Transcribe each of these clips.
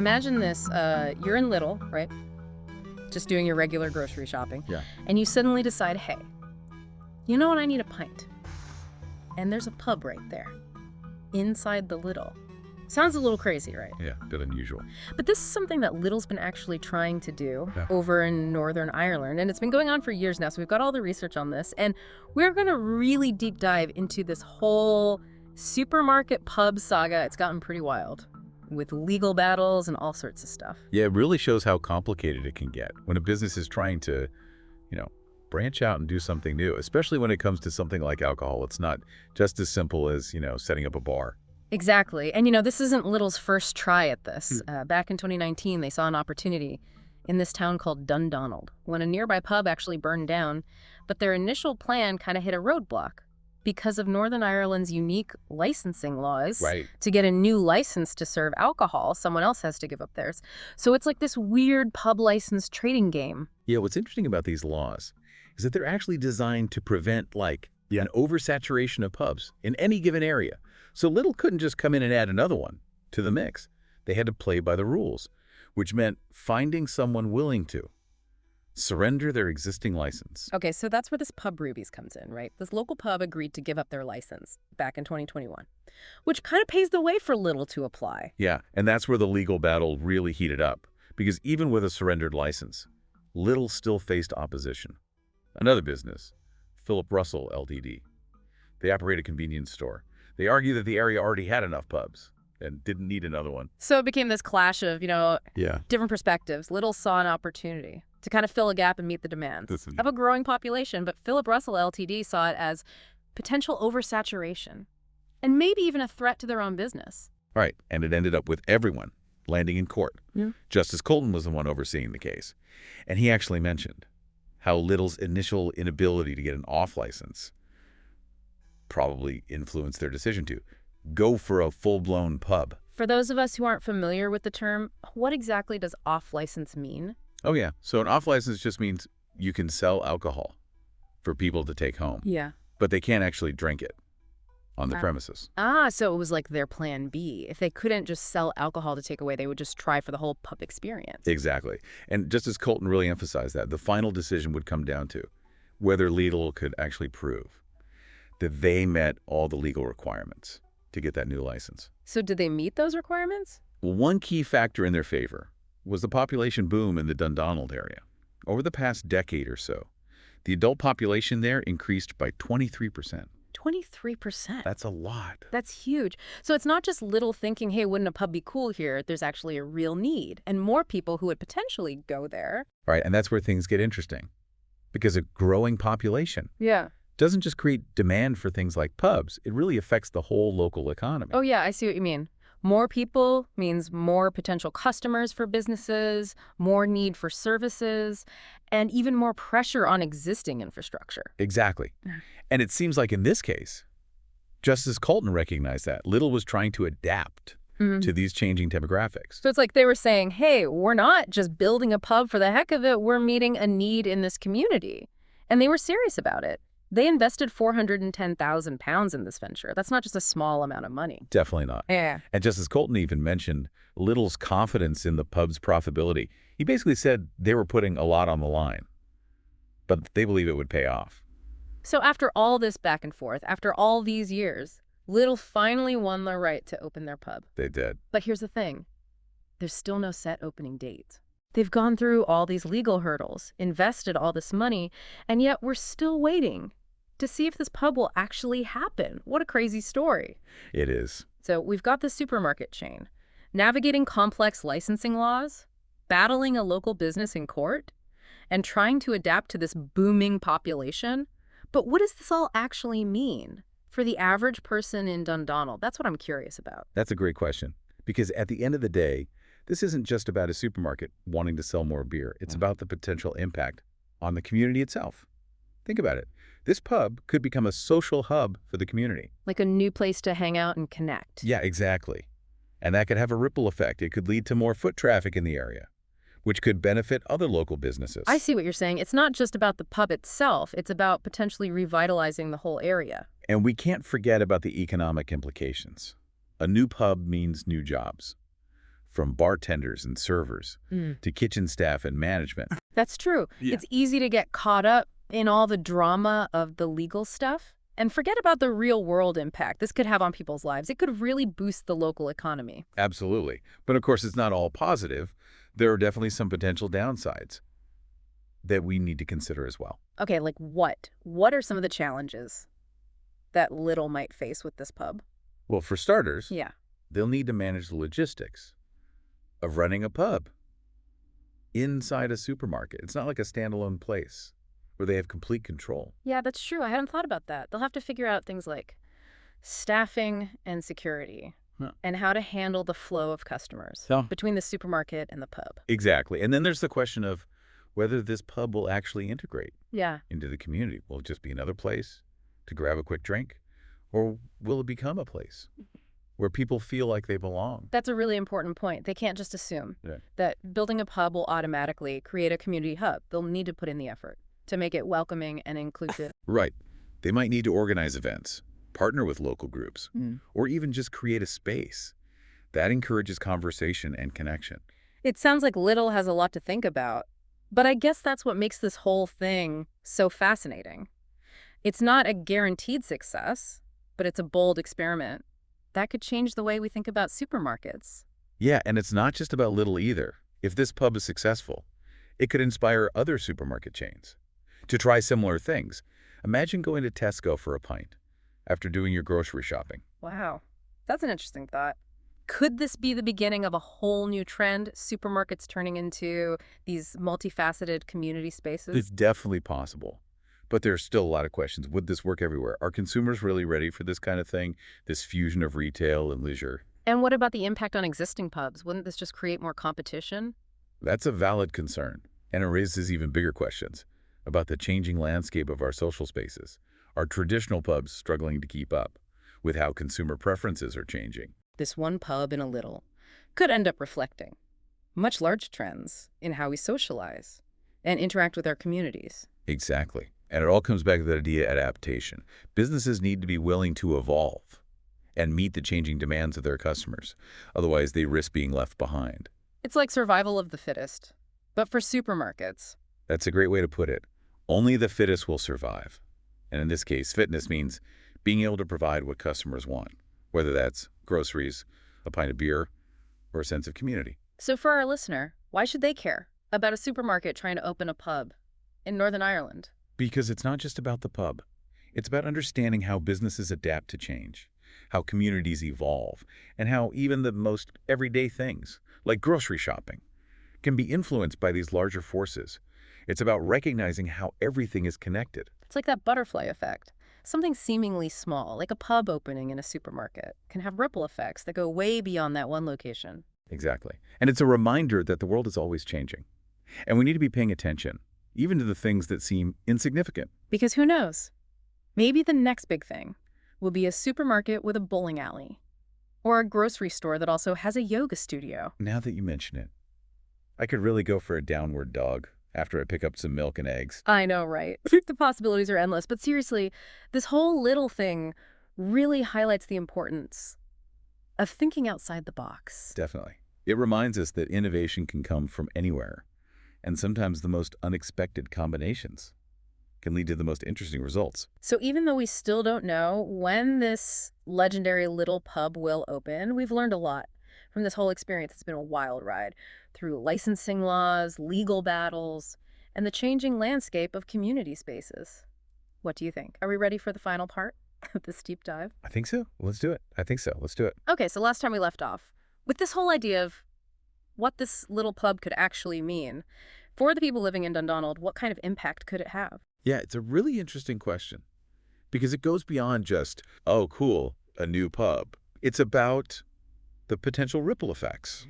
imagine this. You're in Lidl, right? Just doing your regular grocery shopping. Yeah. And you suddenly decide, hey, you know what? I need a pint. And there's a pub right there, inside the Lidl. Sounds a little crazy, right? Yeah, a bit unusual. But this is something that Lidl's been actually trying to do over in Northern Ireland, and it's been going on for years now, so we've got all the research on this, and we're going to really deep dive into this whole supermarket pub saga. It's gotten pretty wild, with legal battles and all sorts of stuff. Yeah, it really shows how complicated it can get when a business is trying to, branch out and do something new, especially when it comes to something like alcohol. It's not just as simple as, setting up a bar. Exactly. And, this isn't Lidl's first try at this. Back in 2019, they saw an opportunity in this town called Dundonald when a nearby pub actually burned down. But their initial plan kind of hit a roadblock because of Northern Ireland's unique licensing laws. Right. To get a new license to serve alcohol, someone else has to give up theirs. So it's like this weird pub license trading game. Yeah, what's interesting about these laws is that they're actually designed to prevent, an oversaturation of pubs in any given area. So Lidl couldn't just come in and add another one to the mix. They had to play by the rules, which meant finding someone willing to surrender their existing license. Okay, so that's where this Pub Rubies comes in, right? This local pub agreed to give up their license back in 2021, which kind of paves the way for Lidl to apply. Yeah, and that's where the legal battle really heated up, because even with a surrendered license, Lidl still faced opposition. Another business, Philip Russell Ltd. They operate a convenience store. They argue that the area already had enough pubs and didn't need another one. So it became this clash of, different perspectives. Lidl saw an opportunity to kind of fill a gap and meet the demands of a growing population, but Philip Russell Ltd. saw it as potential oversaturation and maybe even a threat to their own business. Right, and it ended up with everyone landing in court. Yeah. Justice Colton was the one overseeing the case, and he actually mentioned how Lidl's initial inability to get an off-license probably influenced their decision to go for a full-blown pub. For those of us who aren't familiar with the term, what exactly does off-license mean? Oh, yeah. So an off-license just means you can sell alcohol for people to take home. Yeah. But they can't actually drink it on the premises. So it was like their plan B. If they couldn't just sell alcohol to take away, they would just try for the whole pub experience. Exactly. And Justice Colton really emphasized that, the final decision would come down to whether Lidl could actually prove that they met all the legal requirements to get that new license. So did they meet those requirements? Well, one key factor in their favor was the population boom in the Dundonald area. Over the past decade or so, the adult population there increased by 23%. 23%. That's a lot. That's huge. So it's not just Lidl thinking, hey, wouldn't a pub be cool here? There's actually a real need and more people who would potentially go there. Right, and that's where things get interesting. Because a growing population doesn't just create demand for things like pubs, it really affects the whole local economy. Oh yeah, I see what you mean. More people means more potential customers for businesses, more need for services, and even more pressure on existing infrastructure. Exactly. And it seems like in this case, Justice Colton recognized that Lidl was trying to adapt to these changing demographics. So it's like they were saying, hey, we're not just building a pub for the heck of it, we're meeting a need in this community. And they were serious about it. They invested £410,000 in this venture. That's not just a small amount of money. Definitely not. Yeah. And Justice Colton even mentioned Lidl's confidence in the pub's profitability. He basically said they were putting a lot on the line, but they believe it would pay off. So after all this back and forth, after all these years, Lidl finally won the right to open their pub. They did. But here's the thing. There's still no set opening date. They've gone through all these legal hurdles, invested all this money, and yet we're still waiting to see if this pub will actually happen. What a crazy story. It is. So we've got the supermarket chain, navigating complex licensing laws, battling a local business in court, and trying to adapt to this booming population. But what does this all actually mean for the average person in Dundonald? That's what I'm curious about. That's a great question. Because at the end of the day, this isn't just about a supermarket wanting to sell more beer. It's about the potential impact on the community itself. Think about it. This pub could become a social hub for the community. Like a new place to hang out and connect. Yeah, exactly. And that could have a ripple effect. It could lead to more foot traffic in the area, which could benefit other local businesses. I see what you're saying. It's not just about the pub itself. It's about potentially revitalizing the whole area. And we can't forget about the economic implications. A new pub means new jobs. from bartenders and servers to kitchen staff and management. That's true. Yeah. It's easy to get caught up in all the drama of the legal stuff and forget about the real-world impact this could have on people's lives. It could really boost the local economy. Absolutely. But of course, it's not all positive. There are definitely some potential downsides that we need to consider as well. Okay, like what? What are some of the challenges that Lidl might face with this pub? Well, for starters, Yeah. they'll need to manage the logistics of running a pub inside a supermarket. It's not like a standalone place where they have complete control. Yeah, that's true. I hadn't thought about that. They'll have to figure out things like staffing and security and how to handle the flow of customers between the supermarket and the pub. Exactly. And then there's the question of whether this pub will actually integrate into the community. Will it just be another place to grab a quick drink? Or will it become a place where people feel like they belong? That's a really important point. They can't just assume that building a pub will automatically create a community hub. They'll need to put in the effort to make it welcoming and inclusive. Right. They might need to organize events, partner with local groups, or even just create a space. That encourages conversation and connection. It sounds like Lidl has a lot to think about, but I guess that's what makes this whole thing so fascinating. It's not a guaranteed success, but it's a bold experiment that could change the way we think about supermarkets. Yeah, and it's not just about Lidl either. If this pub is successful, it could inspire other supermarket chains to try similar things. Imagine going to Tesco for a pint after doing your grocery shopping. Wow, that's an interesting thought. Could this be the beginning of a whole new trend, supermarkets turning into these multifaceted community spaces? It's definitely possible, but there's still a lot of questions. Would this work everywhere? Are consumers really ready for this kind of thing, this fusion of retail and leisure? And what about the impact on existing pubs? Wouldn't this just create more competition? That's a valid concern, and it raises even bigger questions about the changing landscape of our social spaces. Are traditional pubs struggling to keep up with how consumer preferences are changing? This one pub in a Lidl could end up reflecting much larger trends in how we socialize and interact with our communities. Exactly. And it all comes back to the idea of adaptation. Businesses need to be willing to evolve and meet the changing demands of their customers. Otherwise, they risk being left behind. It's like survival of the fittest, but for supermarkets. That's a great way to put it. Only the fittest will survive. And in this case, fitness means being able to provide what customers want, whether that's groceries, a pint of beer, or a sense of community. So for our listener, why should they care about a supermarket trying to open a pub in Northern Ireland? Because it's not just about the pub. It's about understanding how businesses adapt to change, how communities evolve, and how even the most everyday things, like grocery shopping, can be influenced by these larger forces. It's about recognizing how everything is connected. It's like that butterfly effect. Something seemingly small, like a pub opening in a supermarket, can have ripple effects that go way beyond that one location. Exactly. And it's a reminder that the world is always changing. And we need to be paying attention, even to the things that seem insignificant. Because who knows? Maybe the next big thing will be a supermarket with a bowling alley, or a grocery store that also has a yoga studio. Now that you mention it, I could really go for a downward dog after I pick up some milk and eggs. I know, right? The possibilities are endless. But seriously, this whole Lidl thing really highlights the importance of thinking outside the box. Definitely. It reminds us that innovation can come from anywhere, and sometimes the most unexpected combinations can lead to the most interesting results. So even though we still don't know when this legendary Lidl pub will open, we've learned a lot from this whole experience. It's been a wild ride through licensing laws, legal battles, and the changing landscape of community spaces. What do you think? Are we ready for the final part of this deep dive? I think so. Let's do it. I think so. Let's do it. Okay, so last time we left off with this whole idea of what this little pub could actually mean. For the people living in Dundonald, what kind of impact could it have? Yeah, it's a really interesting question because it goes beyond just, oh, cool, a new pub. It's about the potential ripple effects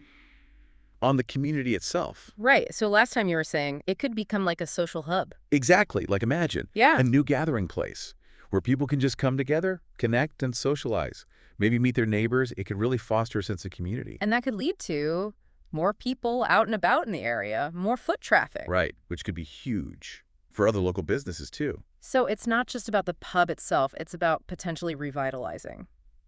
on the community itself. Right. So last time you were saying it could become like a social hub. Exactly. Like imagine a new gathering place where people can just come together, connect, and socialize. Maybe meet their neighbors. It could really foster a sense of community. And that could lead to more people out and about in the area, more foot traffic. Right, which could be huge for other local businesses too. So it's not just about the pub itself. It's about potentially revitalizing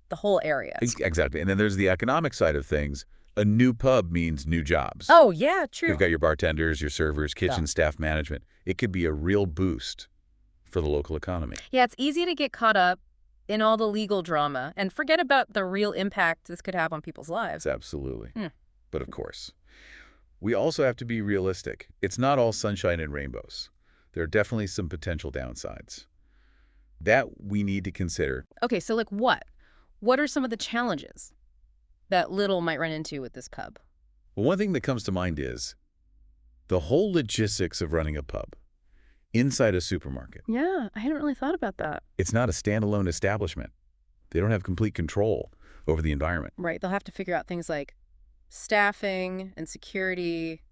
the whole area. Exactly. And then there's the economic side of things. A new pub means new jobs. Oh, yeah, true. You've got your bartenders, your servers, kitchen staff management. It could be a real boost for the local economy. Yeah, it's easy to get caught up in all the legal drama and forget about the real impact this could have on people's lives. Absolutely. But of course, we also have to be realistic. It's not all sunshine and rainbows. There are definitely some potential downsides that we need to consider. Okay, so like what? What are some of the challenges that Lidl might run into with this pub? Well, one thing that comes to mind is the whole logistics of running a pub inside a supermarket. Yeah, I hadn't really thought about that. It's not a standalone establishment. They don't have complete control over the environment. Right, they'll have to figure out things like staffing and security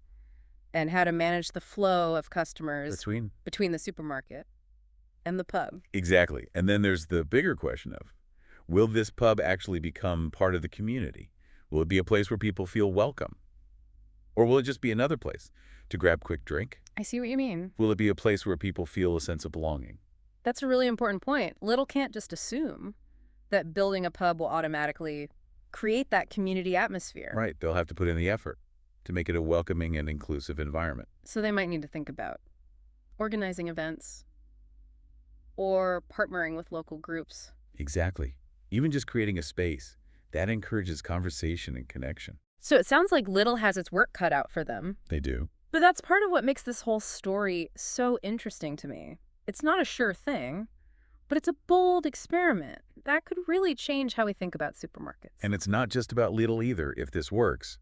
and how to manage the flow of customers between the supermarket and the pub. Exactly. And then there's the bigger question of, will this pub actually become part of the community? Will it be a place where people feel welcome? Or will it just be another place to grab a quick drink? I see what you mean. Will it be a place where people feel a sense of belonging? That's a really important point. Lidl can't just assume that building a pub will automatically create that community atmosphere. Right. They'll have to put in the effort to make it a welcoming and inclusive environment. So they might need to think about organizing events or partnering with local groups. Exactly. Even just creating a space that encourages conversation and connection. So it sounds like Lidl has its work cut out for them. They do. But that's part of what makes this whole story so interesting to me. It's not a sure thing, but it's a bold experiment that could really change how we think about supermarkets. And it's not just about Lidl either. If this works,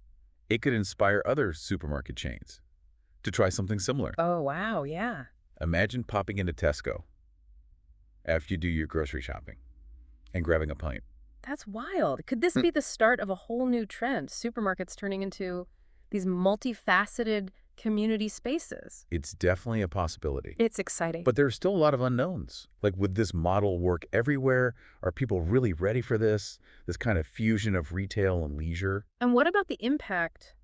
it could inspire other supermarket chains to try something similar. Oh, wow, yeah. Imagine popping into Tesco after you do your grocery shopping and grabbing a pint. That's wild. Could this be the start of a whole new trend? Supermarkets turning into these multifaceted community spaces. It's definitely a possibility. It's exciting. But there's still a lot of unknowns. Like, would this model work everywhere? Are people really ready for this kind of fusion of retail and leisure? And what about the impact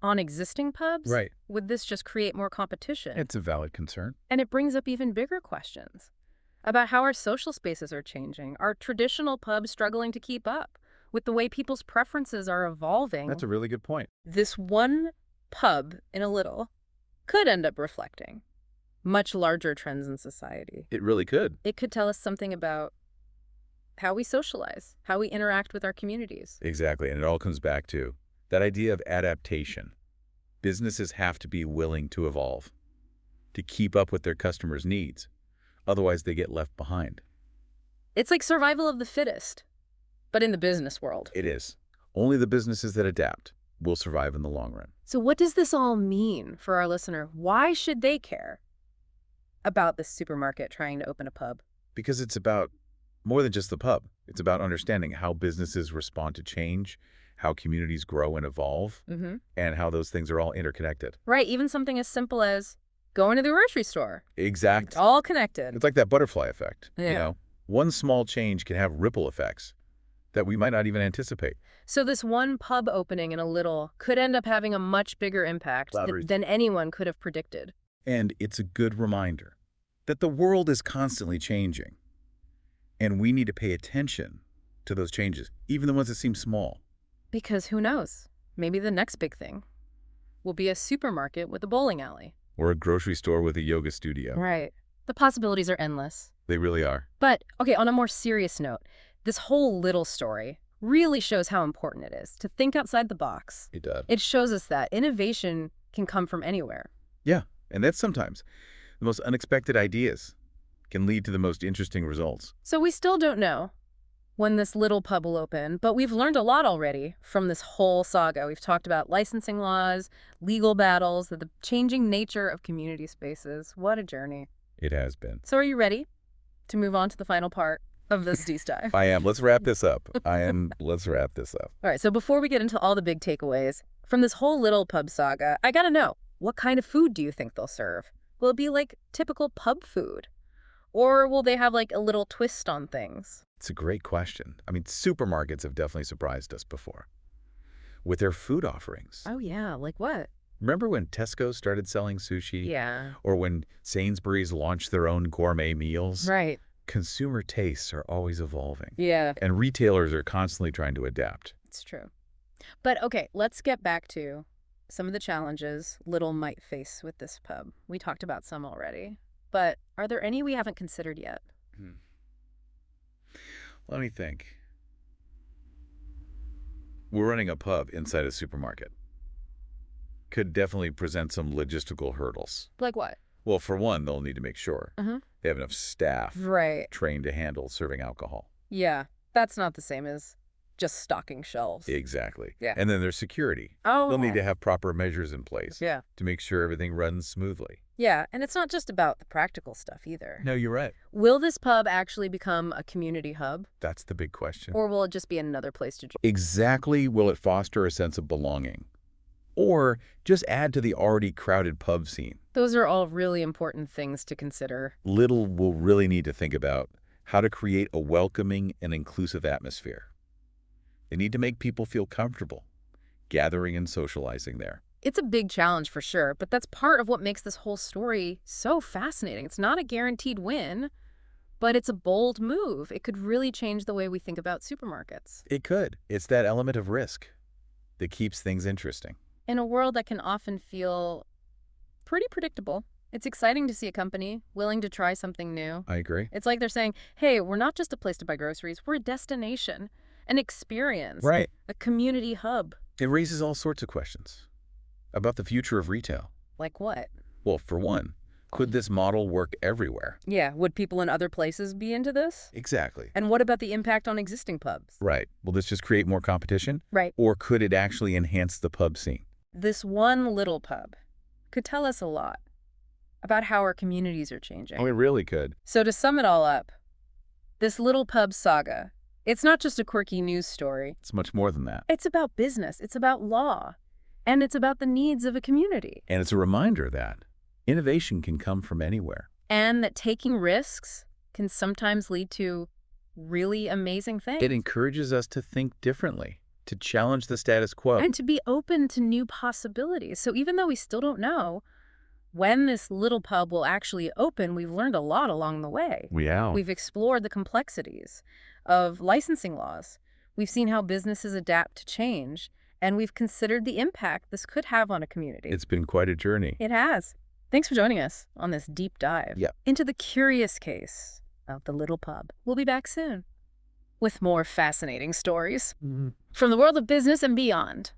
on existing pubs? Right. Would this just create more competition? It's a valid concern. And it brings up even bigger questions about how our social spaces are changing. Are traditional pubs struggling to keep up with the way people's preferences are evolving? That's a really good point. This one pub in a Lidl could end up reflecting much larger trends in society. It really could. It could tell us something about how we socialize, how we interact with our communities. Exactly. And it all comes back to that idea of adaptation. Businesses have to be willing to evolve, to keep up with their customers' needs. Otherwise, they get left behind. It's like survival of the fittest, but in the business world. It is. Only the businesses that adapt will survive in the long run. So what does this all mean for our listener? Why should they care about this supermarket trying to open a pub? Because it's about more than just the pub. It's about understanding how businesses respond to change, how communities grow and evolve, and how those things are all interconnected. Right. Even something as simple as going to the grocery store. Exactly. It's all connected. It's like that butterfly effect. Yeah. You know, one small change can have ripple effects that we might not even anticipate. So this one pub opening in a Lidl could end up having a much bigger impact than anyone could have predicted. And it's a good reminder that the world is constantly changing. And we need to pay attention to those changes, even the ones that seem small. Because who knows? Maybe the next big thing will be a supermarket with a bowling alley. Or a grocery store with a yoga studio. Right. The possibilities are endless. They really are. But, okay, on a more serious note, this whole Lidl story really shows how important it is to think outside the box. It does. It shows us that innovation can come from anywhere. Yeah, and that's sometimes the most unexpected ideas can lead to the most interesting results. So we still don't know when this Lidl pub will open, but we've learned a lot already from this whole saga. We've talked about licensing laws, legal battles, the changing nature of community spaces. What a journey. It has been. So are you ready to move on to the final part of this deep dive? I am. Let's wrap this up. Let's wrap this up. All right, so before we get into all the big takeaways from this whole Lidl pub saga, I gotta know, what kind of food do you think they'll serve? Will it be like typical pub food? Or will they have like a little twist on things? It's a great question. I mean, supermarkets have definitely surprised us before with their food offerings. Oh, yeah. Like what? Remember when Tesco started selling sushi? Yeah. Or when Sainsbury's launched their own gourmet meals? Right. Consumer tastes are always evolving. Yeah. And retailers are constantly trying to adapt. It's true. But okay, let's get back to some of the challenges Lidl might face with this pub. We talked about some already, but are there any we haven't considered yet? Hmm. Let me think. We're running a pub inside a supermarket. Could definitely present some logistical hurdles. Like what? Well, for one, they'll need to make sure they have enough staff Right. trained to handle serving alcohol. Yeah, that's not the same as just stocking shelves. Exactly. Yeah. And then there's security. Oh. They'll need to have proper measures in place Yeah. to make sure everything runs smoothly. Yeah, and it's not just about the practical stuff either. No, you're right. Will this pub actually become a community hub? That's the big question. Or will it just be another place to drink? Exactly, will it foster a sense of belonging? Or just add to the already crowded pub scene? Those are all really important things to consider. Lidl will really need to think about how to create a welcoming and inclusive atmosphere. They need to make people feel comfortable gathering and socializing there. It's a big challenge for sure, but that's part of what makes this whole story so fascinating. It's not a guaranteed win, but it's a bold move. It could really change the way we think about supermarkets. It could. It's that element of risk that keeps things interesting. In a world that can often feel pretty predictable, it's exciting to see a company willing to try something new. I agree. It's like they're saying, hey, we're not just a place to buy groceries, we're a destination, an experience, Right. a community hub. It raises all sorts of questions about the future of retail. Like what? Well, for one, could this model work everywhere? Yeah, would people in other places be into this? Exactly. And what about the impact on existing pubs? Right. Will this just create more competition? Right. Or could it actually enhance the pub scene? This one little pub could tell us a lot about how our communities are changing. Oh, it really could. So to sum it all up, this little pub saga, it's not just a quirky news story. It's much more than that. It's about business, it's about law, and it's about the needs of a community. And it's a reminder that innovation can come from anywhere. And that taking risks can sometimes lead to really amazing things. It encourages us to think differently, to challenge the status quo. And to be open to new possibilities. So even though we still don't know when this little pub will actually open, we've learned a lot along the way. We've explored the complexities of licensing laws. We've seen how businesses adapt to change, and we've considered the impact this could have on a community. It's been quite a journey. It has. Thanks for joining us on this deep dive Yep. into the curious case of the little pub. We'll be back soon with more fascinating stories from the world of business and beyond.